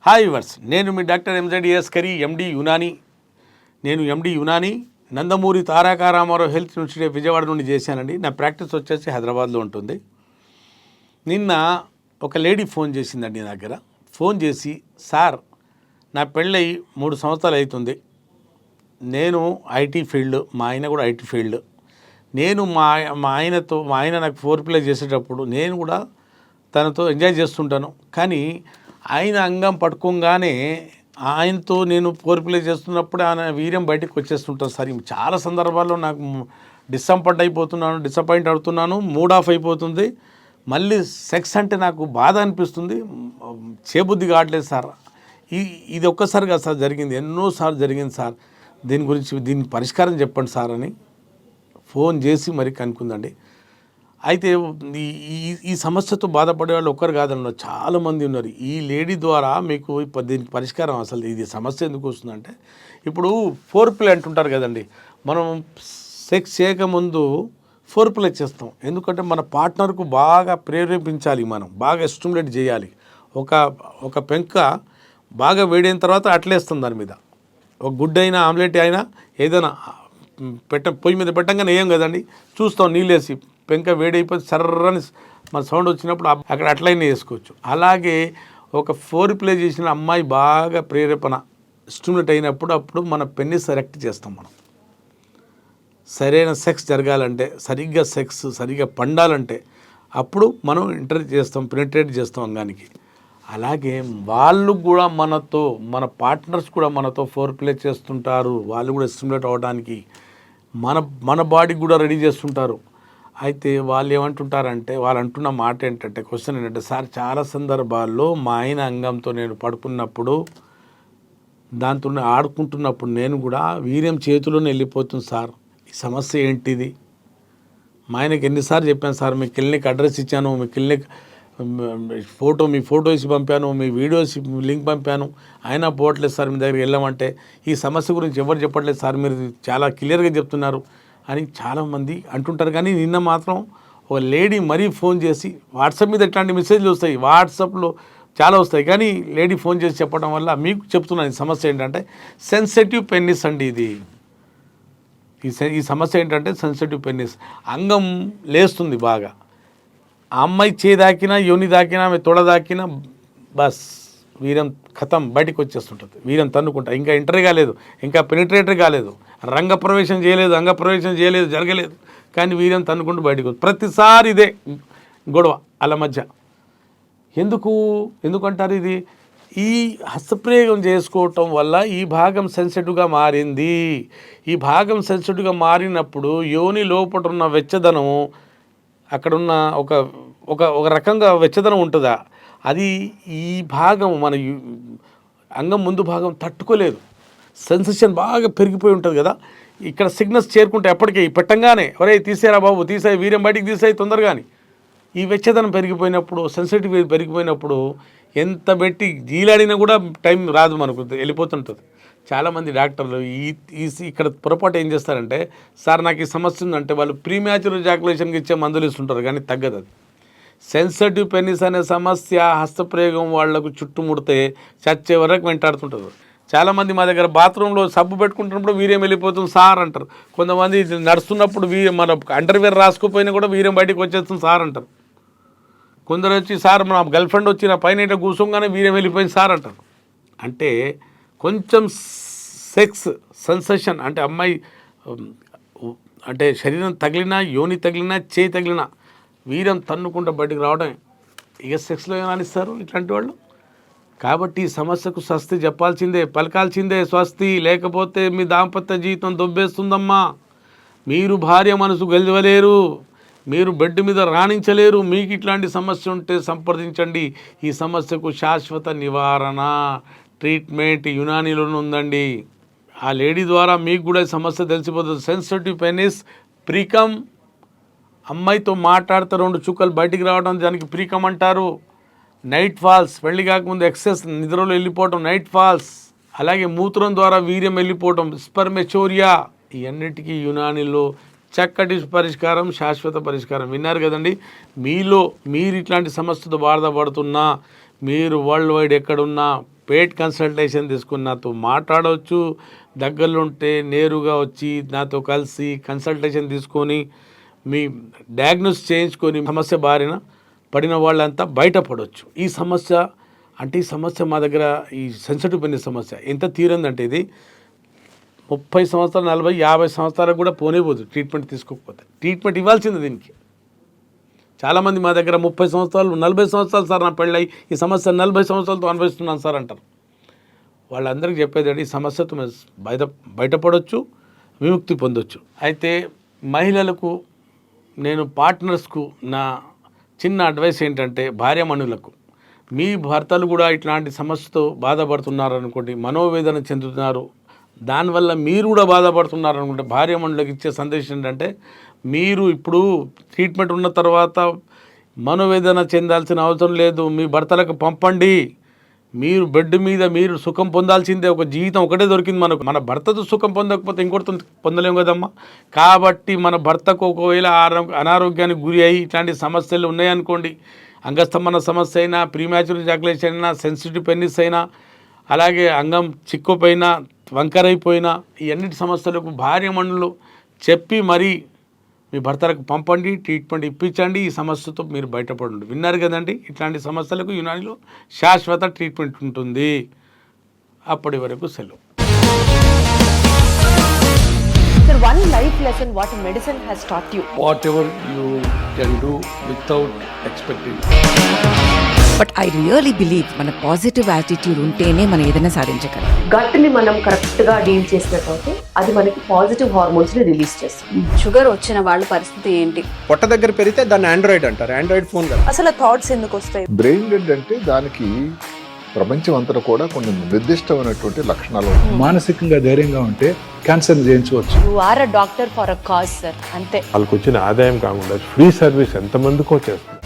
Hi verse, నేను మీ doctor ఎంజెడిఎస్ curry, ఎండి యునాని. నేను ఎండి Unani Nandamuri Taraka Ramarao health institute Vijayawada నుండి చేశానండి. నా ప్రాక్టీస్ వచ్చేసి హైదరాబాద్లో ఉంటుంది. నిన్న ఒక లేడీ ఫోన్ చేసిందండి నా దగ్గర. ఫోన్ చేసి, సార్ నా పెళ్ళై 3 సంవత్సరాలు అవుతుంది. నేను ఐటీ ఫీల్డ్, మా ఆయన కూడా ఐటీ ఫీల్డ్. నేను మా ఆయన నాకు ఫోర్ ప్లే చేసేటప్పుడు నేను కూడా తనతో ఎంజాయ్ చేస్తుంటాను. కానీ ఆయన అంగం పట్టుకోగానే ఆయనతో నేను ఫోర్ ప్లే చేస్తున్నప్పుడు ఆయన వీర్యం బయటకు వచ్చేస్తుంటాను సార్. చాలా సందర్భాల్లో నాకు డిసప్పాయింట్ అవుతున్నాను, మూడ్ ఆఫ్ అయిపోతుంది. మళ్ళీ సెక్స్ అంటే నాకు బాధ అనిపిస్తుంది, చేబుద్ధి కావట్లేదు సార్. ఇది ఒక్కసారి కాదు సార్ జరిగింది, ఎన్నోసార్లు జరిగింది సార్. దీని పరిష్కారం చెప్పండి సార్ అని ఫోన్ చేసి మరి కనుక్కుందండి. అయితే ఈ సమస్యతో బాధపడే వాళ్ళు ఒక్కరు కాదన్న చాలామంది ఉన్నారు. ఈ లేడీ ద్వారా మీకు దీనికి పరిష్కారం, అసలు ఇది సమస్య ఎందుకు వస్తుందంటే, ఇప్పుడు ఫోర్ ప్లే అంటుంటారు కదండి. మనం సెక్స్ చేయకముందు ఫోర్ ప్లే చేస్తాం. ఎందుకంటే మన పార్ట్నర్కు బాగా ప్రేరేపించాలి, మనం బాగా స్టిమ్యులేట్ చేయాలి. ఒక పెంక బాగా వేడైన తర్వాత అట్లేస్తుంది దాని మీద. ఒక గుడ్డ అయినా ఆమ్లెట్ అయినా ఏదైనా పొయ్యి మీద పెట్టంగానే వేయం కదండి, చూస్తాం నీళ్ళేసి. పెంక వేడైపోతే సర్రని మన సౌండ్ వచ్చినప్పుడు అక్కడ అట్లయినా వేసుకోవచ్చు. అలాగే ఒక ఫోర్ ప్లే చేసిన అమ్మాయి బాగా ప్రేరేపణ స్టిమ్యులేట్ అయినప్పుడు అప్పుడు మన పెన్నిస్ సెలెక్ట్ చేస్తాం. మనం సరైన సెక్స్ జరగాలంటే, సరిగ్గా పండాలంటే అప్పుడు మనం పెనిట్రేట్ చేస్తాం అంగానికి. అలాగే వాళ్ళు కూడా మన పార్ట్నర్స్ కూడా మనతో ఫోర్ ప్లే చేస్తుంటారు. వాళ్ళు కూడా స్టిమ్యులేట్ అవ్వడానికి మన బాడీ కూడా రెడీ చేస్తుంటారు. అయితే వాళ్ళు ఏమంటుంటారంటే, వాళ్ళు అంటున్న మాట ఏంటంటే, క్వశ్చన్ ఏంటంటే, సార్ చాలా సందర్భాల్లో మా ఆయన అంగంతో నేను పడుకున్నప్పుడు, దాంతో ఆడుకుంటున్నప్పుడు నేను కూడా వీర్యం చేతిలోనే వెళ్ళిపోతుంది సార్. ఈ సమస్య ఏంటిది? మా ఆయనకి ఎన్నిసార్లు చెప్పాను సార్, మీ క్లినిక్ అడ్రస్ ఇచ్చాను, మీ క్లినిక్ మీ ఫోటో ఇచ్చి పంపాను, మీ వీడియోస్ లింక్ పంపాను, అయినా పోవట్లేదు సార్ మీ దగ్గరికి వెళ్ళామంటే. ఈ సమస్య గురించి ఎవరు చెప్పట్లేదు సార్, మీరు చాలా క్లియర్గా చెప్తున్నారు అని చాలామంది అంటుంటారు. కానీ నిన్న మాత్రం ఒక లేడీ మరీ ఫోన్ చేసి, వాట్సాప్ మీద ఇట్లాంటి మెసేజ్లు వస్తాయి, వాట్సాప్లో చాలా వస్తాయి, కానీ లేడీ ఫోన్ చేసి చెప్పడం వల్ల మీకు చెప్తున్నాను. ఈ సమస్య ఏంటంటే సెన్సిటివ్ పెన్నిస్ అండి. ఈ సమస్య ఏంటంటే సెన్సిటివ్ పెన్నిస్. అంగం లేస్తుంది బాగా. ఆ అమ్మాయి దాకినా, యోని దాకినా, ఆమె తొడ దాకినా బస్ వీర్యం ఖతం బయటకు వచ్చేస్తుంటుంది. వీర్యం తన్నుకుంటా, ఇంకా ఎంటర్ కాలేదు, ఇంకా పెనిట్రేటర్ కాలేదు, అంగప్రవేశం చేయలేదు, జరగలేదు, కానీ వీర్యం తన్నుకుంటూ బయటకు. ప్రతిసారి ఇదే గొడవ వాళ్ళ మధ్య. ఎందుకంటారు ఇది? ఈ హస్తప్రయోగం చేసుకోవటం వల్ల ఈ భాగం సెన్సిటివ్గా మారింది. ఈ భాగం సెన్సిటివ్గా మారినప్పుడు యోని లోపల ఉన్న వెచ్చదనం, అక్కడున్న ఒక రకంగా వెచ్చదనం ఉంటుందా, అది ఈ భాగం మన అంగం ముందు భాగం తట్టుకోలేదు. సెన్సేషన్ బాగా పెరిగిపోయి ఉంటుంది కదా. ఇక్కడ సిగ్నల్స్ చేరుకుంటే ఎప్పటికీ పెట్టంగానే, ఒరే తీసేరా బాబు, తీసాయి, వీర్యం బయటికి తీసాయి తొందరగాని. ఈ వెచ్చదనం పెరిగిపోయినప్పుడు, సెన్సిటివిటీ పెరిగిపోయినప్పుడు ఎంత పెట్టి గీలాడినా కూడా టైం రాదు, మనకు వెళ్ళిపోతుంటుంది. చాలామంది డాక్టర్లు ఇక్కడ పొరపాటు ఏం చేస్తారంటే, సార్ నాకు ఈ సమస్య ఉందంటే వాళ్ళు ప్రీమ్యాచురల్ ఎజాకులేషన్కి ఇచ్చే మందులు ఇస్తుంటారు, కానీ తగ్గదు. అది సెన్సిటివ్ పెన్నిస్ అనే సమస్య హస్తప్రయోగం వాళ్లకు చుట్టుముడితే చచ్చే వరకు వెంటాడుతుంటుంది. చాలామంది మా దగ్గర బాత్రూంలో సబ్బు పెట్టుకుంటున్నప్పుడు వీర్యం వెళ్ళిపోతుంది సార్ అంటారు. కొంతమంది నడుస్తున్నప్పుడు మన అండర్వేర్ రాసుకోపోయినా కూడా వీర్యం బయటకు వచ్చేస్తుంది సార్ అంటారు. కొందరు వచ్చి, సార్ మా గర్ల్ ఫ్రెండ్ వచ్చి నా పైన ఇట్లా కూర్చోగానే వీర్యం వెళ్ళిపోయింది సార్ అంటారు. అంటే కొంచెం సెక్స్ సెన్సేషన్ అంటే అమ్మాయి అంటే శరీరం తగిలినా, యోని తగిలినా, చేయి తగిలినా వీర్యం తన్నుకుంటూ బయటకు రావడం, ఇక సెక్స్లో ఏమనిస్తారు ఇట్లాంటి వాళ్ళు. కాబట్టి ఈ సమస్యకు స్వస్తి చెప్పాల్సిందే, పలకాల్సిందే స్వస్తి. లేకపోతే మీ దాంపత్య జీవితం దొబ్బేస్తుందమ్మా. మీరు భార్య మనసు గెలవలేరు, మీరు బెడ్ మీద రాణించలేరు. మీకు ఇట్లాంటి సమస్య ఉంటే సంప్రదించండి. ఈ సమస్యకు శాశ్వత నివారణ, ట్రీట్మెంట్ యునానీలోనే ఉందండి. ఆ లేడీ ద్వారా మీకు కూడా సమస్య తెలిసిపోతుంది. సెన్సిటివ్ పెనిస్ ప్రీకమ్, అమ్మాయితో మాట్లాడితే 2 చుక్కలు బయటికి రావడం, దానికి ప్రీకమ్ అంటారు. నైట్ ఫాల్స్, పెళ్లి కాకముందు ఎక్సెస్ నిద్రలో వెళ్ళిపోవటం నైట్ ఫాల్స్. అలాగే మూత్రం ద్వారా వీర్యం వెళ్ళిపోవటం స్పెర్మెచోరియా. ఇవన్నిటికీ యునానీలో చక్కటి పరిష్కారం, శాశ్వత పరిష్కారం. విన్నారు కదండి. మీరు ఇట్లాంటి సమస్యతో బాధపడుతున్నా, మీరు వరల్డ్ వైడ్ ఎక్కడున్నా పెయిడ్ కన్సల్టేషన్ తీసుకుని నాతో మాట్లాడవచ్చు, దగ్గరలో ఉంటే నేరుగా వచ్చి నాతో కలిసి కన్సల్టేషన్ తీసుకొని మీ డయాగ్నోస్ చేయించుకొని సమస్య బారిన పడిన వాళ్ళంతా బయటపడవచ్చు. ఈ సమస్య మా దగ్గర ఈ సెన్సిటివ్ పెయిన్ సమస్య ఎంత తీరందంటే ఇది 30 సంవత్సరాలు 40 50 సంవత్సరాలకు కూడా పోనేపోదు ట్రీట్మెంట్ తీసుకోకపోతే. ట్రీట్మెంట్ ఇవ్వాల్సింది దీనికి. చాలామంది మా దగ్గర 30 సంవత్సరాలు 40 సంవత్సరాలు సార్ నా పెళ్ళై ఈ సమస్య 40 సంవత్సరాలతో అనుభవిస్తున్నాను సార్ అంటారు. వాళ్ళందరికీ చెప్పేది ఈ సమస్యతో బయటపడవచ్చు, విముక్తి పొందొచ్చు. అయితే మహిళలకు నేను పార్ట్నర్స్కు నా చిన్న అడ్వైస్ ఏంటంటే, భార్యామణులకు మీ భర్తలు కూడా ఇట్లాంటి సమస్యతో బాధపడుతున్నారు అనుకోండి, మనోవేదన చెందుతున్నారు, దానివల్ల మీరు కూడా బాధపడుతున్నారు అనుకుంటే భార్యామణులకు ఇచ్చే సందేశం ఏంటంటే, మీరు ఇప్పుడు ట్రీట్మెంట్ ఉన్న తర్వాత మనోవేదన చెందాల్సిన అవసరం లేదు, మీ భర్తలకు పంపండి. మీరు బెడ్ మీద మీరు సుఖం పొందాల్సిందే. ఒక జీవితం ఒకటే దొరికింది మనకు. మన భర్తతో సుఖం పొందకపోతే ఇంకొకరితో పొందలేము కదమ్మా. కాబట్టి మన భర్తకు ఒకవేళ అనారోగ్యానికి గురి అయ్యి ఇట్లాంటి సమస్యలు ఉన్నాయనుకోండి, అంగస్తంభన సమస్య అయినా, ప్రీమ్యాచురల్ ఎజాకులేషన్ అయినా, సెన్సిటివ్ పెనిస్ అయినా, అలాగే అంగం చిక్కుపోయినా, వంకరైపోయినా, ఈ అన్నిటి సమస్యలకు భార్యామణులు చెప్పి మరీ మీ భర్తలకు పంపండి, ట్రీట్మెంట్ ఇప్పించండి, ఈ సమస్యతో మీరు బయటపడండి. విన్నారు కదండి, ఇట్లాంటి సమస్యలకు యునానిలో శాశ్వత ట్రీట్మెంట్ ఉంటుంది. అప్పటి వరకు సెలవు. Sir, one life lesson what medicine has taught you. Whatever you can do without expecting. But I really believe మన పాజిటివ్ యాటిట్యూడ్ ఉంటేనే మనం ఏదైనా సాధించగలం. గట్ని మనం కరెక్ట్గా డీల్ చేసినట్లయితే అది మనకి పాజిటివ్ హార్మోన్స్ని రిలీజ్ చేస్తుంది. షుగర్ వచ్చిన వాళ్ళ పరిస్థితి ఏంటి? పొట్ట దగ్గర పెరిగితే దాన్ని ఆండ్రాయిడ్ అంటారు, ఆండ్రాయిడ్ ఫోన్ కదా. అసలు థాట్స్ ఎందుకు వస్తాయి? బ్రెయిన్ డెడ్ అంటే దానికి ప్రపంచం అంతా కూడా కొన్ని నిర్దిష్టమైనటువంటి లక్షణాలు ఉంటాయి. మానసికంగా ధైర్యంగా ఉంటే క్యాన్సర్ జయించవచ్చు. You are a doctor for a cause sir, అంతే. వాళ్ళకు వచ్చిన ఆదాయం కాకుండా ఫ్రీ సర్వీస్ ఎంతమందికో చేస్తుంది.